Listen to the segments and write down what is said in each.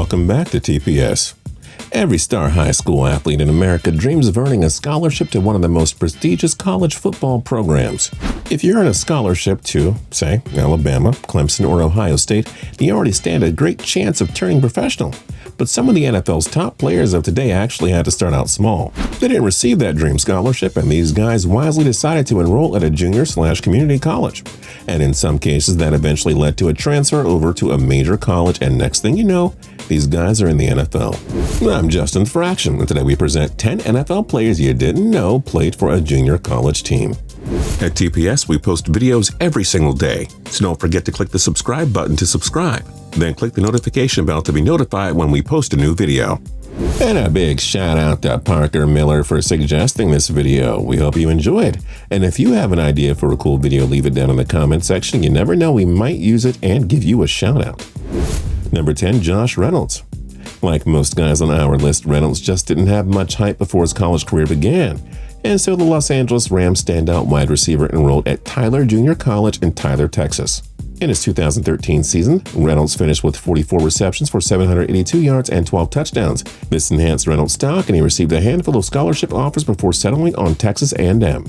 Welcome back to TPS. Every star high school athlete in America dreams of earning a scholarship to one of the most prestigious college football programs. If you earn a scholarship to, say, Alabama, Clemson, or Ohio State, you already stand a great chance of turning professional. But some of the NFL's top players of today actually had to start out small. They didn't receive that dream scholarship, and these guys wisely decided to enroll at a junior/community college. And in some cases, that eventually led to a transfer over to a major college, and next thing you know, these guys are in the NFL. I'm Justin Fraction, and today we present 10 NFL players you didn't know played for a junior college team. At TPS, we post videos every single day, so don't forget to click the subscribe button to subscribe. Then click the notification bell to be notified when we post a new video. And a big shout out to Parker Miller for suggesting this video. We hope you enjoyed. And if you have an idea for a cool video, leave it down in the comment section. You never know, we might use it and give you a shout out. Number 10, Josh Reynolds. Like most guys on our list, Reynolds just didn't have much hype before his college career began. And so the Los Angeles Rams standout wide receiver enrolled at Tyler Junior College in Tyler, Texas. In his 2013 season, Reynolds finished with 44 receptions for 782 yards and 12 touchdowns. This enhanced Reynolds' stock, and he received a handful of scholarship offers before settling on Texas A&M.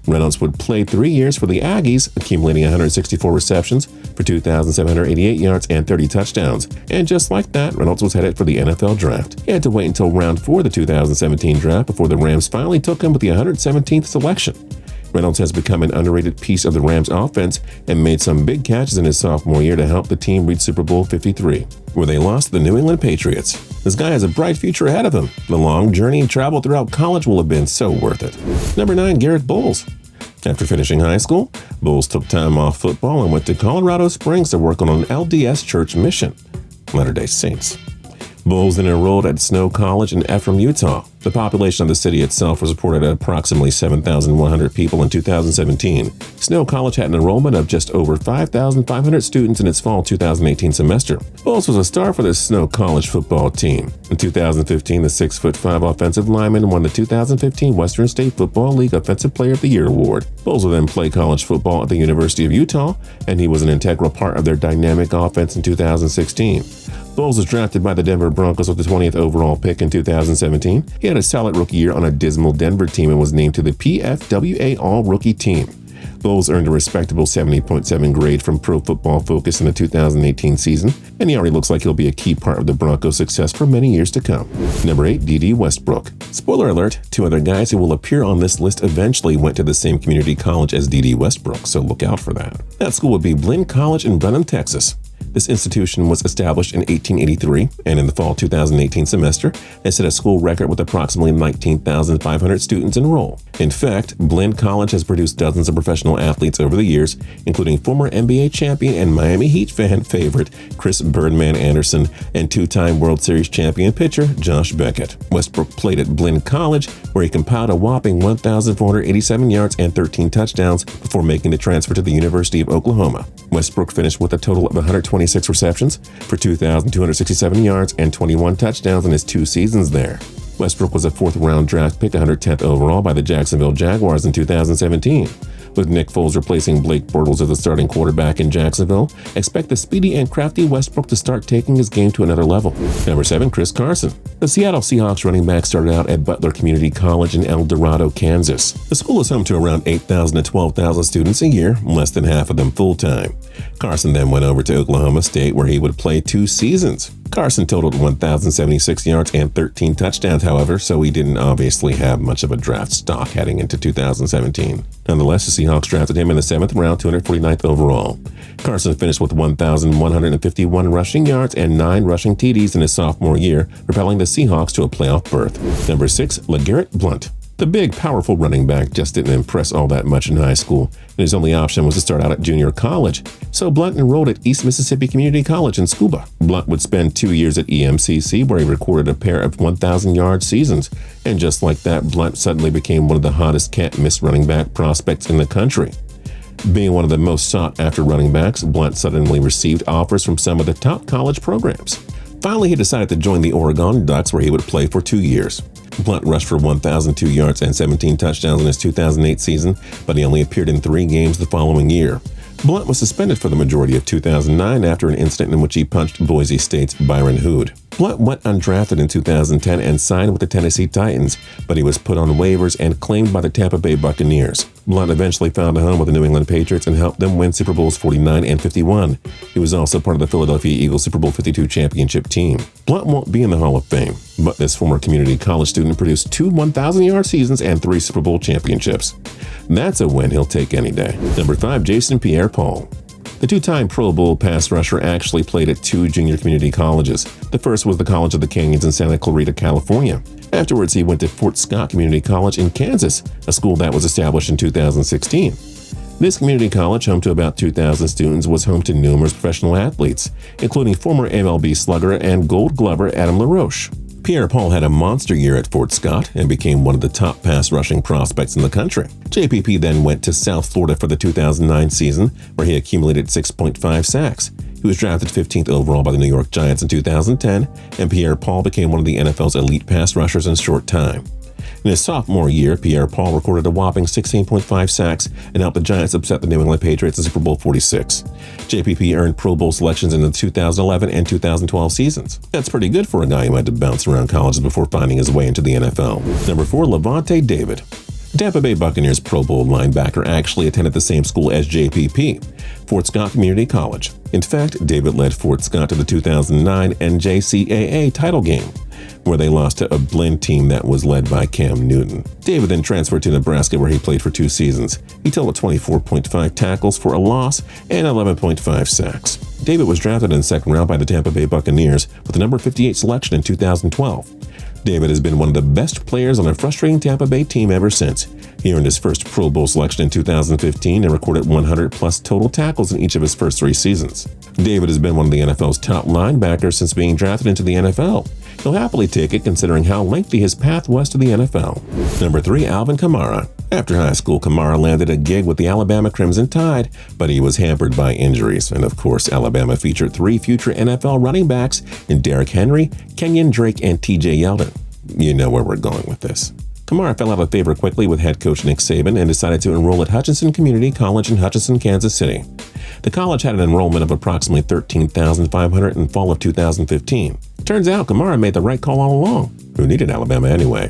Reynolds would play 3 years for the Aggies, accumulating 164 receptions for 2,788 yards and 30 touchdowns. And just like that, Reynolds was headed for the NFL draft. He had to wait until round 4 of the 2017 draft before the Rams finally took him with the 117th selection. Reynolds has become an underrated piece of the Rams offense and made some big catches in his sophomore year to help the team reach Super Bowl 53, where they lost to the New England Patriots. This guy has a bright future ahead of him. The long journey and travel throughout college will have been so worth it. Number 9, Garrett Bowles. After finishing high school, Bowles took time off football and went to Colorado Springs to work on an LDS church mission, Latter-day Saints. Bowles then enrolled at Snow College in Ephraim, Utah. The population of the city itself was reported at approximately 7,100 people in 2017. Snow College had an enrollment of just over 5,500 students in its fall 2018 semester. Bowles was a star for the Snow College football team. In 2015, the 6'5" offensive lineman won the 2015 Western State Football League Offensive Player of the Year award. Bowles will then play college football at the University of Utah, and he was an integral part of their dynamic offense in 2016. Bowles was drafted by the Denver Broncos with the 20th overall pick in 2017. He had a solid rookie year on a dismal Denver team and was named to the PFWA All-Rookie team. Bowles earned a respectable 70.7 grade from Pro Football Focus in the 2018 season, and he already looks like he'll be a key part of the Broncos' success for many years to come. Number 8, DeDe Westbrook. Spoiler alert, 2 other guys who will appear on this list eventually went to the same community college as DeDe Westbrook, so look out for that. That school would be Blinn College in Brenham, Texas. This institution was established in 1883, and in the fall 2018 semester, they set a school record with approximately 19,500 students enrolled. In fact, Blinn College has produced dozens of professional athletes over the years, including former NBA champion and Miami Heat fan favorite Chris Birdman Anderson and 2-time World Series champion pitcher Josh Beckett. Westbrook played at Blinn College, where he compiled a whopping 1,487 yards and 13 touchdowns before making the transfer to the University of Oklahoma. Westbrook finished with a total of 126 receptions for 2,267 yards and 21 touchdowns in his 2 seasons there. Westbrook was a 4th-round draft pick, 110th overall by the Jacksonville Jaguars in 2017. With Nick Foles replacing Blake Bortles as the starting quarterback in Jacksonville, expect the speedy and crafty Westbrook to start taking his game to another level. Number 7, Chris Carson. The Seattle Seahawks running back started out at Butler Community College in El Dorado, Kansas. The school is home to around 8,000 to 12,000 students a year, less than half of them full-time. Carson then went over to Oklahoma State, where he would play 2 seasons. Carson totaled 1,076 yards and 13 touchdowns, however, so he didn't obviously have much of a draft stock heading into 2017. Nonetheless, the Seahawks drafted him in the 7th round, 249th overall. Carson finished with 1,151 rushing yards and 9 rushing TDs in his sophomore year, propelling the Seahawks to a playoff berth. Number 6, LeGarrette Blount. The big, powerful running back just didn't impress all that much in high school, and his only option was to start out at junior college. So Blount enrolled at East Mississippi Community College in Scooba. Blount would spend 2 years at EMCC, where he recorded a pair of 1,000-yard seasons. And just like that, Blount suddenly became one of the hottest can't-miss running back prospects in the country. Being one of the most sought-after running backs, Blount suddenly received offers from some of the top college programs. Finally, he decided to join the Oregon Ducks, where he would play for 2 years. Blount rushed for 1,002 yards and 17 touchdowns in his 2008 season, but he only appeared in 3 games the following year. Blount was suspended for the majority of 2009 after an incident in which he punched Boise State's Byron Hood. Blount went undrafted in 2010 and signed with the Tennessee Titans, but he was put on waivers and claimed by the Tampa Bay Buccaneers. Blount eventually found a home with the New England Patriots and helped them win Super Bowls 49 and 51. He was also part of the Philadelphia Eagles Super Bowl 52 championship team. Blount won't be in the Hall of Fame, but this former community college student produced 2 1,000-yard seasons and 3 Super Bowl championships. That's a win he'll take any day. Number 5, Jason Pierre-Paul. The 2-time Pro Bowl pass rusher actually played at 2 junior community colleges. The first was the College of the Canyons in Santa Clarita, California. Afterwards, he went to Fort Scott Community College in Kansas, a school that was established in 2016. This community college, home to about 2,000 students, was home to numerous professional athletes, including former MLB slugger and Gold Glover Adam LaRoche. Pierre-Paul had a monster year at Fort Scott and became one of the top pass rushing prospects in the country. JPP then went to South Florida for the 2009 season, where he accumulated 6.5 sacks. He was drafted 15th overall by the New York Giants in 2010, and Pierre-Paul became one of the NFL's elite pass rushers in a short time. In his sophomore year, Pierre-Paul recorded a whopping 16.5 sacks and helped the Giants upset the New England Patriots in Super Bowl 46. JPP earned Pro Bowl selections in the 2011 and 2012 seasons. That's pretty good for a guy who had to bounce around colleges before finding his way into the NFL. Number 4, LAVONTE David. Tampa Bay Buccaneers Pro Bowl linebacker actually attended the same school as JPP, Fort Scott Community College. In fact, David led Fort Scott to the 2009 NJCAA title game, where they lost to a blend team that was led by Cam Newton. David then transferred to Nebraska, where he played for 2 seasons. He totaled 24.5 tackles for a loss and 11.5 sacks. David was drafted in the 2nd round by the Tampa Bay Buccaneers with the number 58 selection in 2012. David has been one of the best players on a frustrating Tampa Bay team ever since. He earned his first Pro Bowl selection in 2015 and recorded 100-plus total tackles in each of his first 3 seasons. David has been one of the NFL's top linebackers since being drafted into the NFL. He'll happily take it considering how lengthy his path was to the NFL. Number 3, Alvin Kamara. After high school, Kamara landed a gig with the Alabama Crimson Tide, but he was hampered by injuries. And of course, Alabama featured 3 future NFL running backs in Derrick Henry, Kenyon Drake, and TJ Yeldon. You know where we're going with this. Kamara fell out of favor quickly with head coach Nick Saban and decided to enroll at Hutchinson Community College in Hutchinson, Kansas City. The college had an enrollment of approximately 13,500 in fall of 2015. Turns out Kamara made the right call all along. Who needed Alabama anyway?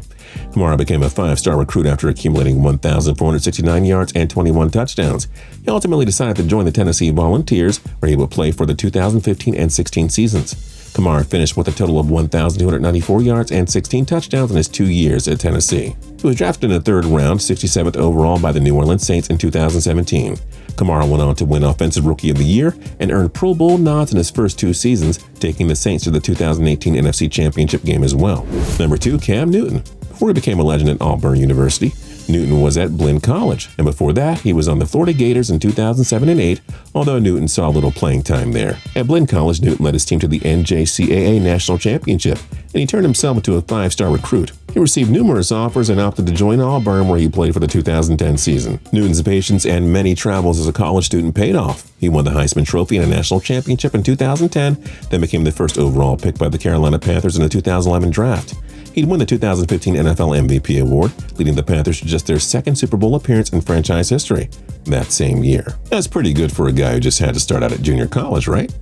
Kamara became a 5-star recruit after accumulating 1,469 yards and 21 touchdowns. He ultimately decided to join the Tennessee Volunteers, where he would play for the 2015 and 16 seasons. Kamara finished with a total of 1,294 yards and 16 touchdowns in his 2 years at Tennessee. He was drafted in the 3rd round, 67th overall by the New Orleans Saints in 2017. Kamara went on to win Offensive Rookie of the Year and earned Pro Bowl nods in his first 2 seasons, taking the Saints to the 2018 NFC Championship game as well. Number 2, Cam Newton. Before he became a legend at Auburn University, Newton was at Blinn College, and before that, he was on the Florida Gators in 2007 and 8, although Newton saw a little playing time there. At Blinn College, Newton led his team to the NJCAA National Championship, and he turned himself into a 5-star recruit. He received numerous offers and opted to join Auburn, where he played for the 2010 season. Newton's patience and many travels as a college student paid off. He won the Heisman Trophy and a national championship in 2010, then became the first overall pick by the Carolina Panthers in the 2011 draft. He'd won the 2015 NFL MVP award, leading the Panthers to just their 2nd Super Bowl appearance in franchise history that same year. That's pretty good for a guy who just had to start out at junior college, right?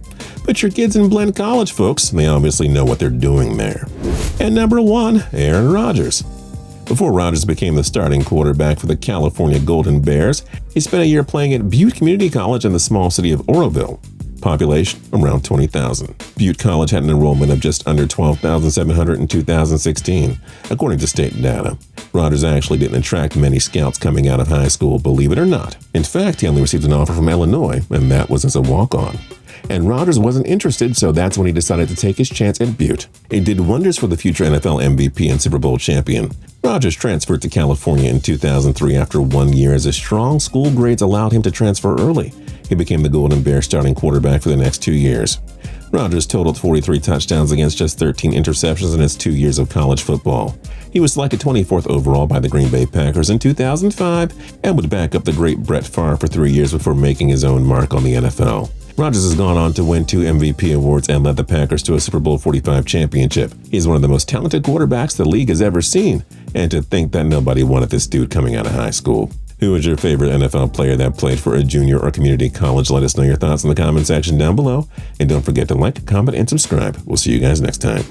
But your kids in Blinn College, folks, they obviously know what they're doing there. And number 1, Aaron Rodgers. Before Rodgers became the starting quarterback for the California Golden Bears, he spent a year playing at Butte Community College in the small city of Oroville. Population around 20,000. Butte College had an enrollment of just under 12,700 in 2016, according to state data. Rodgers actually didn't attract many scouts coming out of high school, believe it or not. In fact, he only received an offer from Illinois, and that was as a walk-on. And Rodgers wasn't interested, so that's when he decided to take his chance at Butte. It did wonders for the future NFL MVP and Super Bowl champion. Rodgers transferred to California in 2003 after 1 year as his strong school grades allowed him to transfer early. He became the Golden Bears starting quarterback for the next 2 years. Rodgers totaled 43 touchdowns against just 13 interceptions in his 2 years of college football. He was selected 24th overall by the Green Bay Packers in 2005 and would back up the great Brett Favre for 3 years before making his own mark on the NFL. Rodgers has gone on to win 2 MVP awards and led the Packers to a Super Bowl 45 championship. He's one of the most talented quarterbacks the league has ever seen, and to think that nobody wanted this dude coming out of high school. Who was your favorite NFL player that played for a junior or community college? Let us know your thoughts in the comment section down below. And don't forget to like, comment, and subscribe. We'll see you guys next time.